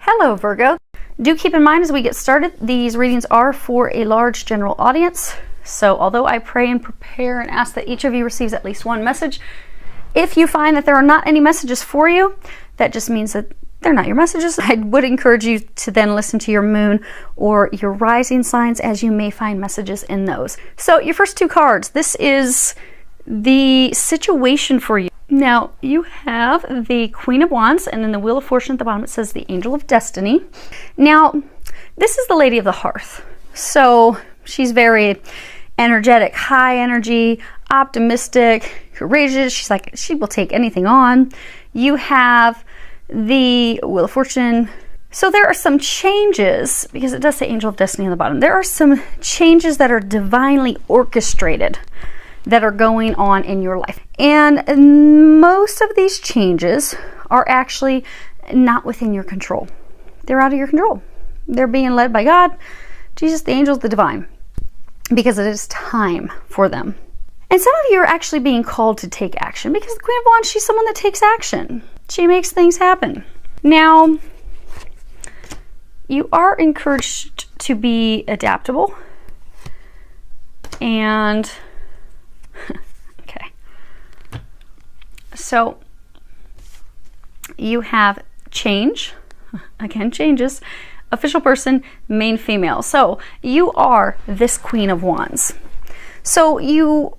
Hello Virgo. Do keep in mind as we get started, these readings are for a large general audience. So although I pray and prepare and ask that each of you receives at least one message, if you find that there are not any messages for you, that just means that they're not your messages. I would encourage you to then listen to your moon or your rising signs, as you may find messages in those. So your first two cards, this is the situation for you. Now you have the Queen of Wands and then the Wheel of Fortune at the bottom. It says the Angel of Destiny. Now this is the Lady of the Hearth. So she's very energetic, high energy, optimistic, courageous. She's like, she will take anything on. You have the Wheel of Fortune. So there are some changes, because it does say Angel of Destiny on the bottom. There are some changes that are divinely orchestrated that are going on in your life. And most of these changes are actually not within your control. They're out of your control. They're being led by God, Jesus, the angels, the divine, because it is time for them. And some of you are actually being called to take action, because the Queen of Wands, she's someone that takes action. She makes things happen. Now, you are encouraged to be adaptable and okay. So you have change, again, changes, official person, main female. So you are this Queen of Wands. So you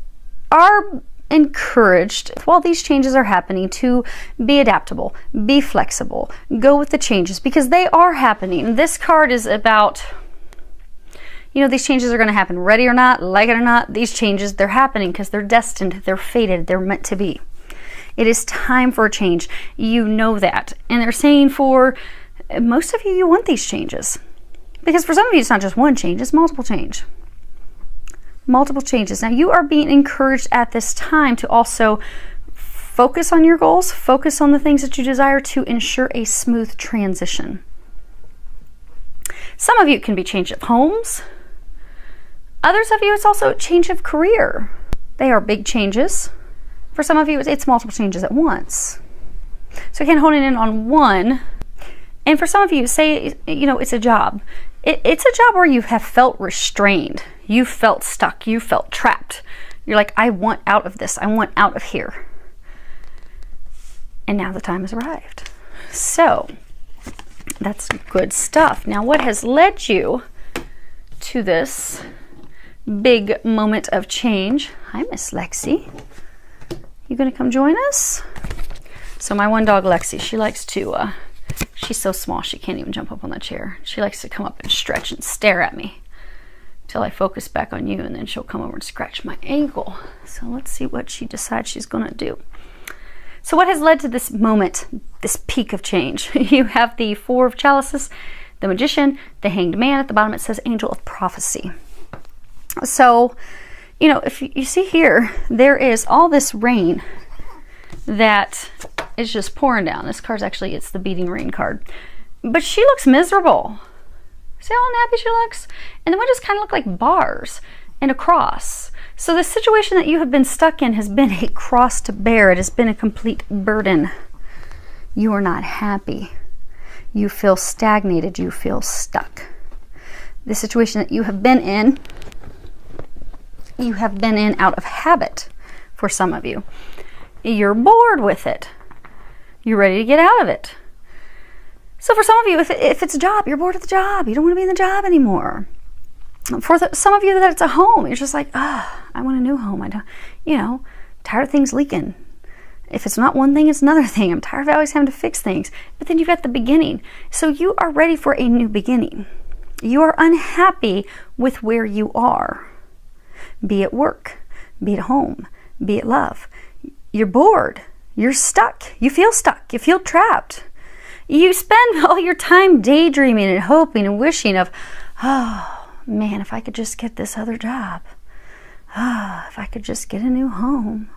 are encouraged, while these changes are happening, to be adaptable, be flexible, go with the changes, because they are happening. This card is about, you know, these changes are going to happen. Ready or not, like it or not, these changes, they're happening because they're destined, they're fated, they're meant to be. It is time for a change. You know that. And they're saying for most of you, you want these changes. Because for some of you, it's not just one change, it's multiple change. Multiple changes. Now you are being encouraged at this time to also focus on your goals, focus on the things that you desire to ensure a smooth transition. Some of you, it can be change of homes. Others of you, it's also a change of career. They are big changes. For some of you, it's multiple changes at once. So again, honing in on one. And for some of you, say, you know, it's a job. It's a job where you have felt restrained. You felt stuck. You felt trapped. You're like, I want out of this. I want out of here. And now the time has arrived. So that's good stuff. Now, what has led you to this big moment of change? Hi, Miss Lexi. You gonna come join us? So my one dog, Lexi, she likes to, she's so small she can't even jump up on the chair. She likes to come up and stretch and stare at me till I focus back on you, and then she'll come over and scratch my ankle. So let's see what she decides she's gonna do. So what has led to this moment, this peak of change? You have the Four of Chalices, the Magician, the Hanged Man. At the bottom it says Angel of Prophecy. So, you know, if you see here, there is all this rain that is just pouring down. This card's actually, it's the beating rain card. But she looks miserable. See how unhappy she looks? And the windows kind of look like bars and a cross. So the situation that you have been stuck in has been a cross to bear. It has been a complete burden. You are not happy. You feel stagnated. You feel stuck. The situation that you have been in out of habit for some of you. You're bored with it. You're ready to get out of it. So for some of you, if it's a job, you're bored of the job. You don't want to be in the job anymore. For some of you, that it's a home. You're just like, I want a new home. I don't, you know, tired of things leaking. If it's not one thing, it's another thing. I'm tired of always having to fix things. But then you've got the beginning. So you are ready for a new beginning. You are unhappy with where you are. Be at work, be at home, be at love. You're bored. You're stuck. You feel stuck. You feel trapped. You spend all your time daydreaming and hoping and wishing of, oh, man, if I could just get this other job. Oh, if I could just get a new home.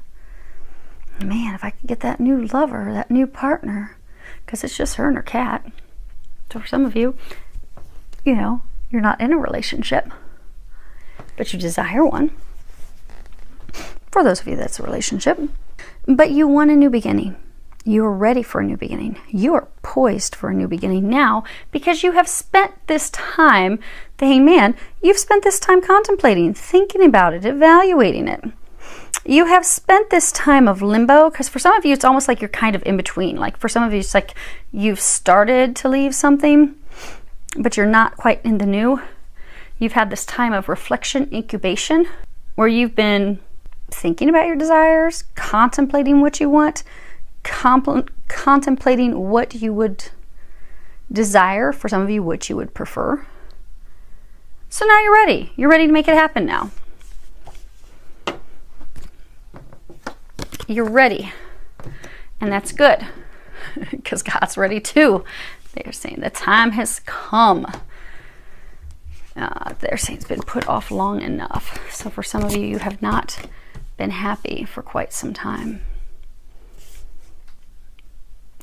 Man, if I could get that new lover, that new partner. Because it's just her and her cat. So for some of you, you know, you're not in a relationship, but you desire one. For those of you that's a relationship. But you want a new beginning. You are ready for a new beginning. You are poised for a new beginning now because you have spent this time, the Hangman, you've spent this time contemplating, thinking about it, evaluating it. You have spent this time of limbo, because for some of you, it's almost like you're kind of in between. Like for some of you, it's like you've started to leave something, but you're not quite in the new. You've had this time of reflection, incubation, where you've been thinking about your desires, contemplating what you want, contemplating what you would desire, for some of you, what you would prefer. So now you're ready. You're ready to make it happen now. You're ready. And that's good, because God's ready too. They're saying the time has come. They're saying it's been put off long enough. So for some of you, you have not been happy for quite some time.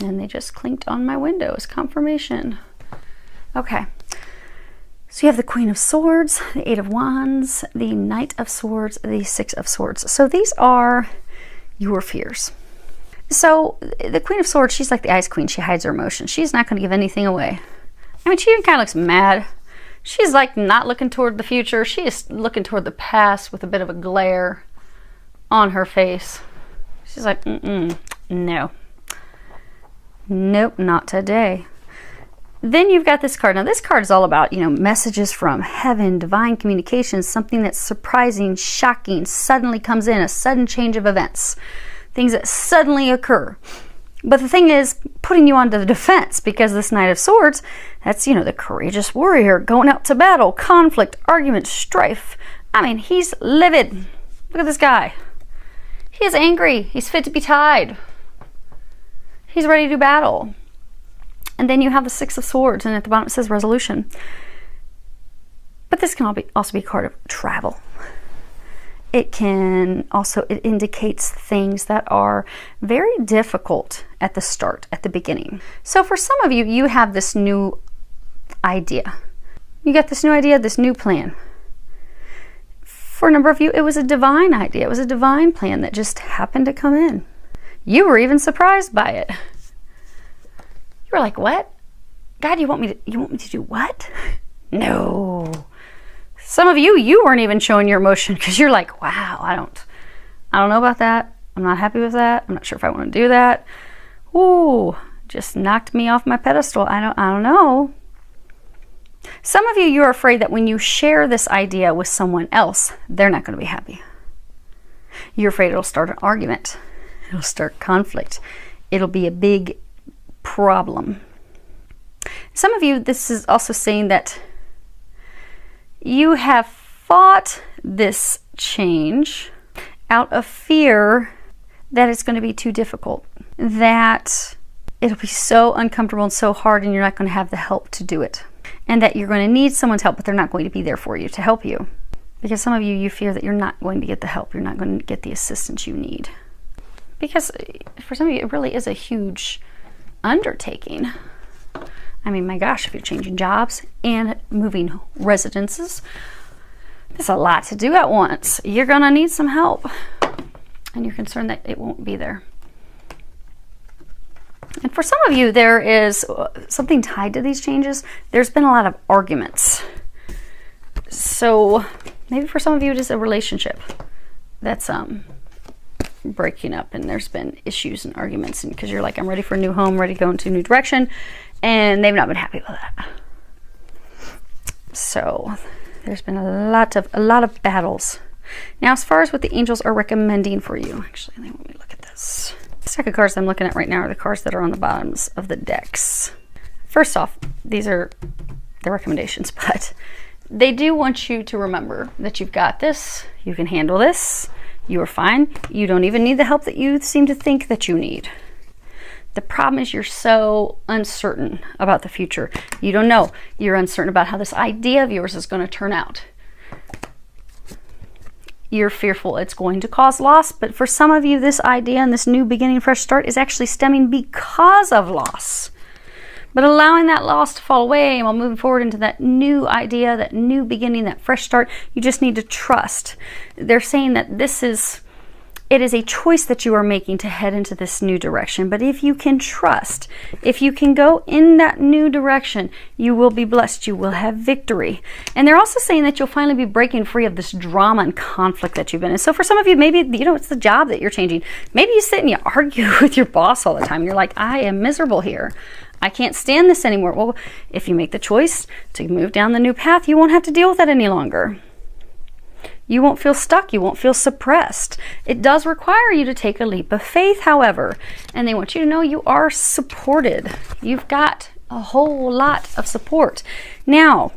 And they just clinked on my window as confirmation. Okay. So you have the Queen of Swords, the Eight of Wands, the Knight of Swords, the Six of Swords. So these are your fears. So the Queen of Swords, she's like the Ice Queen. She hides her emotions. She's not going to give anything away. I mean, she even kind of looks mad. She's like not looking toward the future. She is looking toward the past with a bit of a glare on her face. She's like, no. Nope, not today. Then you've got this card. Now this card is all about, messages from heaven, divine communications, something that's surprising, shocking, suddenly comes in, a sudden change of events, things that suddenly occur. But the thing is, putting you onto the defense, because this Knight of Swords, that's, the courageous warrior going out to battle, conflict, argument, strife. I mean, he's livid. Look at this guy. He is angry. He's fit to be tied. He's ready to do battle. And then you have the Six of Swords, and at the bottom it says resolution. But this can also be a card of travel. It indicates things that are very difficult at the start, at the beginning. So for some of you, you have this new idea. You got this new idea, this new plan. For a number of you, it was a divine idea. It was a divine plan that just happened to come in. You were even surprised by it. You were like, what? God, you want me to do what? No. Some of you, you weren't even showing your emotion because you're like, wow, I don't know about that. I'm not happy with that. I'm not sure if I want to do that. Ooh, just knocked me off my pedestal. I don't know. Some of you, you're afraid that when you share this idea with someone else, they're not going to be happy. You're afraid it'll start an argument. It'll start conflict. It'll be a big problem. Some of you, this is also saying that you have fought this change out of fear that it's going to be too difficult, that it'll be so uncomfortable and so hard and you're not going to have the help to do it, and that you're going to need someone's help, but they're not going to be there for you to help you. Because some of you, you fear that you're not going to get the help, you're not going to get the assistance you need. Because for some of you, it really is a huge undertaking. I mean, my gosh, if you're changing jobs and moving residences, there's a lot to do at once. You're going to need some help. And you're concerned that it won't be there. And for some of you, there is something tied to these changes. There's been a lot of arguments. So maybe for some of you, it is a relationship that's breaking up, and there's been issues and arguments, and because you're like, I'm ready for a new home, ready to go into a new direction, and they've not been happy with that. So there's been a lot of battles. Now, as far as what the angels are recommending for you, actually, let me look at this. The stack of cards I'm looking at right now are the cards that are on the bottoms of the decks. First off, these are the recommendations, but they do want you to remember that you've got this, you can handle this, you are fine, you don't even need the help that you seem to think that you need. The problem is you're so uncertain about the future. You don't know. You're uncertain about how this idea of yours is going to turn out. You're fearful it's going to cause loss, but for some of you, this idea and this new beginning, fresh start is actually stemming because of loss. But allowing that loss to fall away while moving forward into that new idea, that new beginning, that fresh start, you just need to trust. They're saying that this is It is a choice that you are making to head into this new direction. But if you can trust, if you can go in that new direction, you will be blessed. You will have victory. And they're also saying that you'll finally be breaking free of this drama and conflict that you've been in. So for some of you, maybe, you know, it's the job that you're changing. Maybe you sit and you argue with your boss all the time. You're like, I am miserable here. I can't stand this anymore. Well, if you make the choice to move down the new path, you won't have to deal with that any longer. You won't feel stuck. You won't feel suppressed. It does require you to take a leap of faith, however, and they want you to know you are supported. You've got a whole lot of support. Now,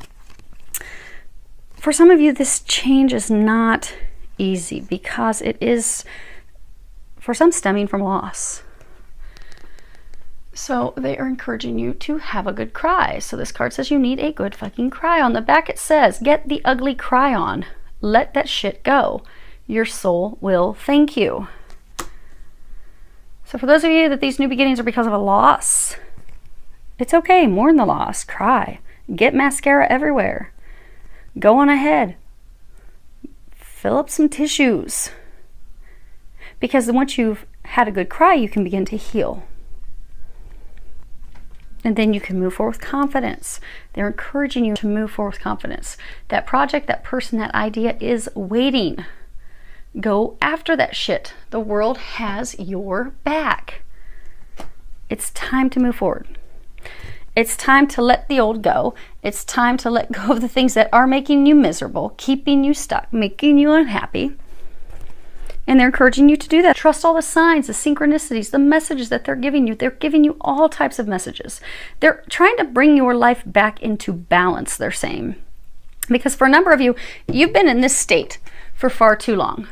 for some of you, this change is not easy because it is, for some, stemming from loss. So they are encouraging you to have a good cry. So this card says you need a good fucking cry. On the back it says, get the ugly cry on. Let that shit go. Your soul will thank you. So for those of you that these new beginnings are because of a loss, it's okay. Mourn the loss. Cry. Get mascara everywhere. Go on ahead. Fill up some tissues. Because once you've had a good cry, you can begin to heal. And then you can move forward with confidence. They're encouraging you to move forward with confidence. That project, that person, that idea is waiting. Go after that shit. The world has your back. It's time to move forward. It's time to let the old go. It's time to let go of the things that are making you miserable, keeping you stuck, making you unhappy. And they're encouraging you to do that. Trust all the signs, the synchronicities, the messages that they're giving you. They're giving you all types of messages. They're trying to bring your life back into balance, they're saying. Because for a number of you, you've been in this state for far too long.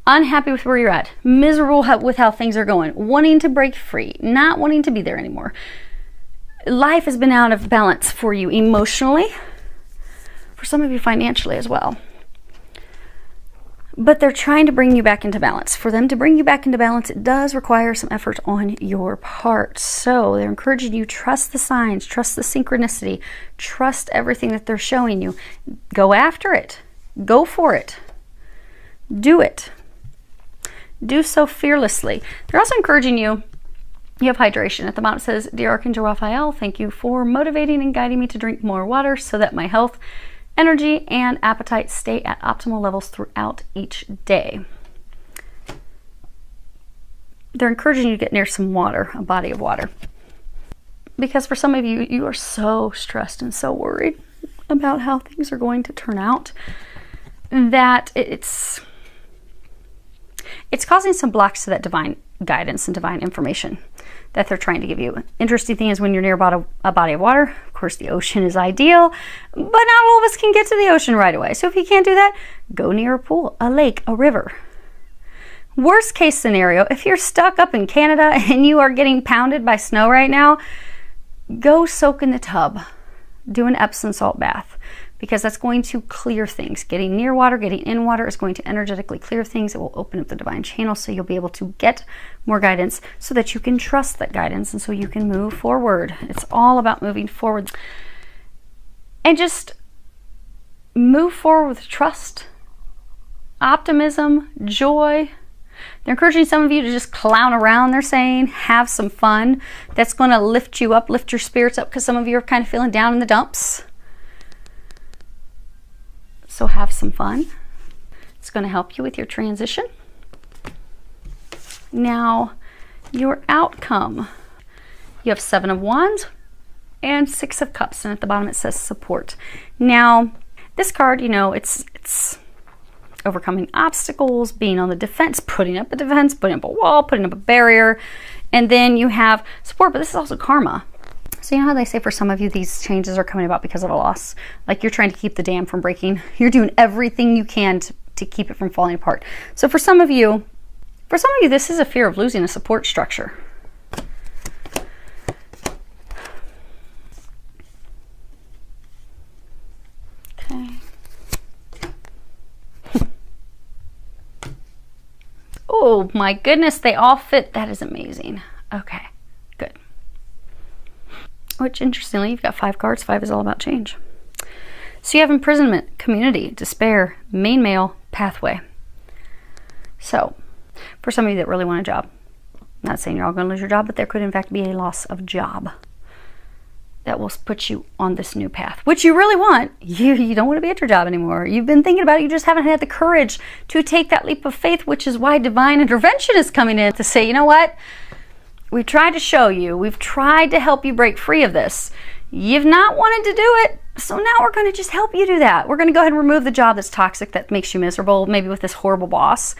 Unhappy with where you're at. Miserable with how things are going. Wanting to break free. Not wanting to be there anymore. Life has been out of balance for you emotionally. For some of you financially as well. But they're trying to bring you back into balance. For them to bring you back into balance, it does require some effort on your part. So they're encouraging you, trust the signs, trust the synchronicity, trust everything that they're showing you. Go after it. Go for it. Do it. Do so fearlessly. They're also encouraging you, you have hydration. At the bottom it says, Dear Archangel Raphael, thank you for motivating and guiding me to drink more water so that my health, energy, and appetite stay at optimal levels throughout each day. They're encouraging you to get near some water, a body of water. Because for some of you, you are so stressed and so worried about how things are going to turn out that it's causing some blocks to that divine guidance and divine information that they're trying to give you. Interesting thing is when you're near a body of water, of course the ocean is ideal, but not all of us can get to the ocean right away. So if you can't do that, go near a pool, a lake, a river. Worst case scenario, if you're stuck up in Canada and you are getting pounded by snow right now, go soak in the tub. Do an Epsom salt bath. Because that's going to clear things. Getting near water, getting in water is going to energetically clear things. It will open up the divine channel so you'll be able to get more guidance so that you can trust that guidance and so you can move forward. It's all about moving forward. And just move forward with trust, optimism, joy. They're encouraging some of you to just clown around, they're saying. Have some fun. That's going to lift you up, lift your spirits up because some of you are kind of feeling down in the dumps. So have some fun. It's going to help you with your transition. Now, your outcome. You have 7 of Wands and 6 of Cups. And at the bottom it says support. Now, this card, you know, it's overcoming obstacles, being on the defense, putting up a defense, putting up a wall, putting up a barrier. And then you have support, but this is also karma. So you know how they say for some of you these changes are coming about because of a loss? Like you're trying to keep the dam from breaking. You're doing everything you can to keep it from falling apart. So for some of you, this is a fear of losing a support structure. Okay. Oh my goodness, they all fit. That is amazing. Okay, good. Which, interestingly, you've got 5 cards. 5 is all about change. So you have imprisonment, community, despair, main male, pathway. So For some of you that really want a job. I'm not saying you're all going to lose your job, but there could in fact be a loss of job that will put you on this new path, which you really want. You don't want to be at your job anymore. You've been thinking about it. You just haven't had the courage to take that leap of faith, which is why divine intervention is coming in to say, you know what? We've tried to show you. We've tried to help you break free of this. You've not wanted to do it. So now we're going to just help you do that. We're going to go ahead and remove the job that's toxic, that makes you miserable, maybe with this horrible boss.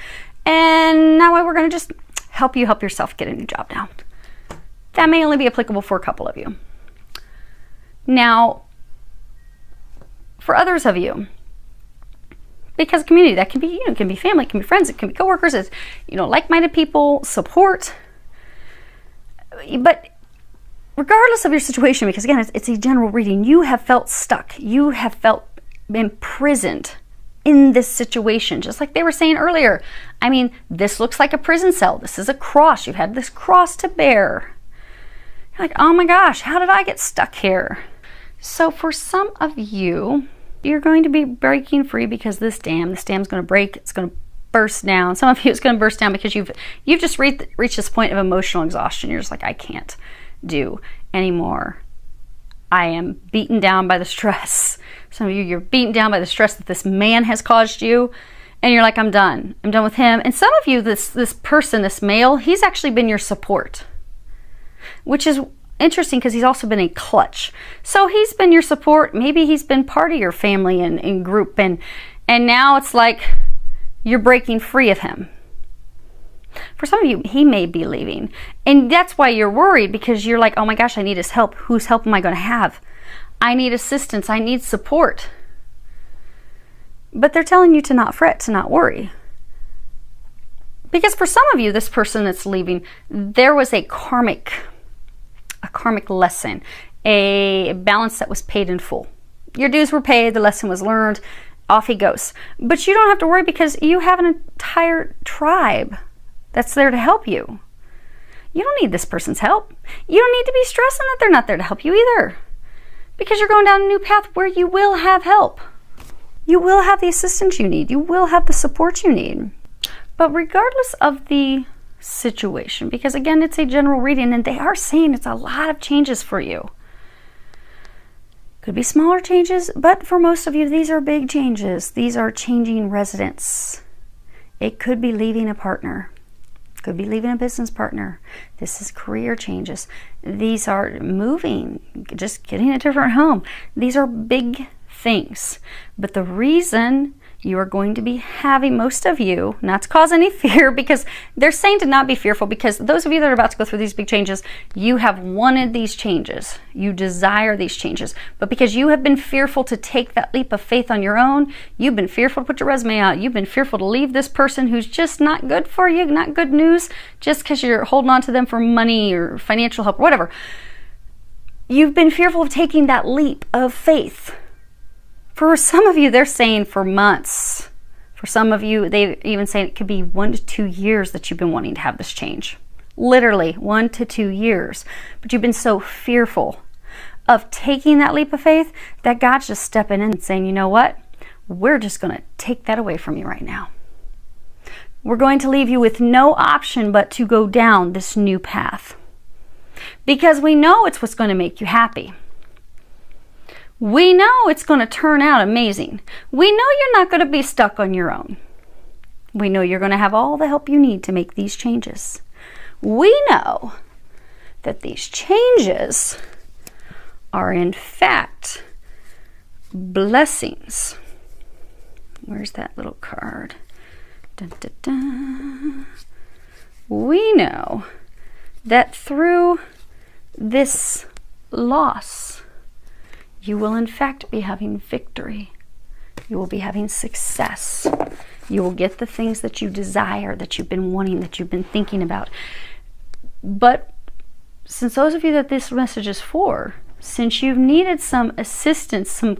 And now we're going to just help you help yourself get a new job now. That may only be applicable for a couple of you. Now, for others of you, because community, that can be, it can be family, it can be friends, it can be coworkers, it's, like-minded people, support. But regardless of your situation, because again, it's a general reading, you have felt stuck. You have felt imprisoned in this situation, just like they were saying earlier. I mean, this looks like a prison cell. This is a cross. You've had this cross to bear. You're like, oh my gosh, how did I get stuck here? So for some of you, you're going to be breaking free because this dam's going to break. It's going to burst down. Some of you, it's going to burst down because you've just reached this point of emotional exhaustion. You're just like, I can't do anymore. I am beaten down by the stress. Some of you, you're beaten down by the stress that this man has caused you, and you're like, I'm done. I'm done with him. And some of you, this person, this male, he's actually been your support, which is interesting because he's also been a clutch. So he's been your support. Maybe he's been part of your family and group, and now it's like you're breaking free of him. For some of you, he may be leaving, and that's why you're worried, because you're like, oh my gosh, I need his help. Whose help am I going to have? I need assistance. I need support. But they're telling you to not fret, to not worry. Because for some of you, this person that's leaving, there was a karmic lesson, a balance that was paid in full. Your dues were paid, the lesson was learned, off he goes. But you don't have to worry because you have an entire tribe that's there to help you. You don't need this person's help. You don't need to be stressing that they're not there to help you either, because you're going down a new path where you will have help. You will have the assistance you need. You will have the support you need. But regardless of the situation, because again, it's a general reading and they are saying it's a lot of changes for you. Could be smaller changes, but for most of you, these are big changes. These are changing residence. It could be leaving a partner. Could be leaving a business partner. This is career changes. These are moving, just getting a different home. These are big things. But the reason you are going to be having, most of you, not to cause any fear, because they're saying to not be fearful, because those of you that are about to go through these big changes, you have wanted these changes. You desire these changes. But because you have been fearful to take that leap of faith on your own, you've been fearful to put your resume out, you've been fearful to leave this person who's just not good for you, not good news, just because you're holding on to them for money or financial help or whatever. You've been fearful of taking that leap of faith. For some of you, they're saying for months. For some of you, they even say it could be 1 to 2 years that you've been wanting to have this change. Literally 1 to 2 years. But you've been so fearful of taking that leap of faith that God's just stepping in and saying, you know what? We're just going to take that away from you right now. We're going to leave you with no option but to go down this new path. Because we know it's what's going to make you happy. We know it's going to turn out amazing. We know you're not going to be stuck on your own. We know you're going to have all the help you need to make these changes. We know that these changes are in fact blessings. Where's that little card? Dun, dun, dun. We know that through this loss, you will in fact be having victory. You will be having success. You will get the things that you desire, that you've been wanting, that you've been thinking about. But since those of you that this message is for, since you've needed some assistance, some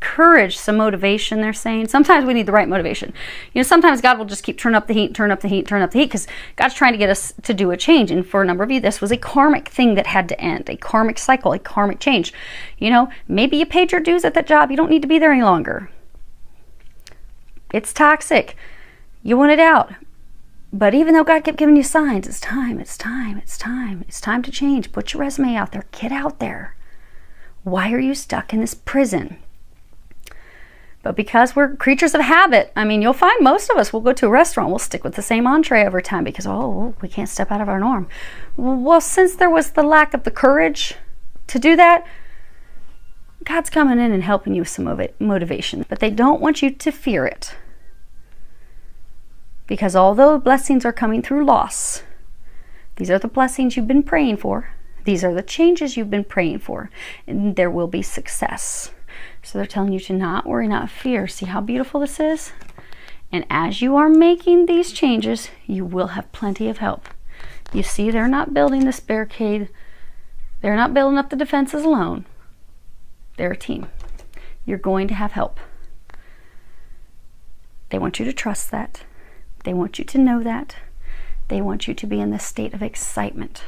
courage, some motivation, they're saying, sometimes we need the right motivation. You know, sometimes God will just keep turn up the heat, turn up the heat, turn up the heat, because God's trying to get us to do a change. And for a number of you, this was a karmic thing that had to end, a karmic cycle, a karmic change. You know, maybe you paid your dues at that job. You don't need to be there any longer. It's toxic. You want it out. But even though God kept giving you signs, it's time, it's time, it's time. It's time to change. Put your resume out there. Get out there. Why are you stuck in this prison? But because we're creatures of habit, I mean, you'll find most of us will go to a restaurant, we'll stick with the same entree every time because, oh, we can't step out of our norm. Well, since there was the lack of the courage to do that, God's coming in and helping you with some motivation. But they don't want you to fear it. Because although blessings are coming through loss, these are the blessings you've been praying for. These are the changes you've been praying for. And there will be success. So they're telling you to not worry, not fear. See how beautiful this is? And as you are making these changes, you will have plenty of help. You see, they're not building this barricade. They're not building up the defenses alone. They're a team. You're going to have help. They want you to trust that. They want you to know that. They want you to be in this state of excitement.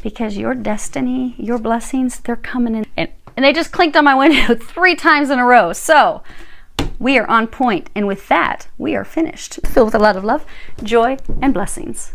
Because your destiny, your blessings, they're coming in. And they just clinked on my window 3 times in a row. So we are on point. And with that, we are finished. Filled with a lot of love, joy, and blessings.